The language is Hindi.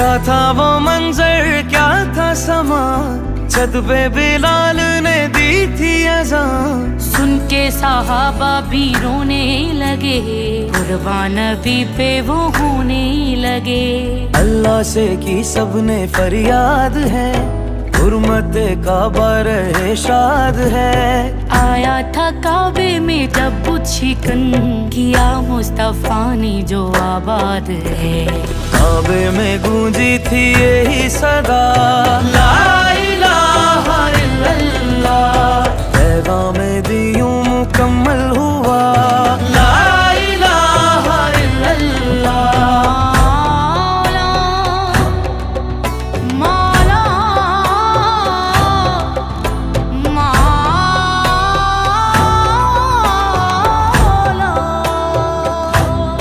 क्या था वो मंजर, क्या था समा, छत पे बिलाल ने दी थी अज़ान। सुन के सहाबा भी रोने लगे, कुर्बान नबी पे वो होने लगे। अल्लाह से की सबने फरियाद है, हुर्मत काबा रहे शाद है। आया था काबे में जब शिकन, किया मुस्तफा ने जो आबाद है। काबे में गूंजी थी यही सदा, ला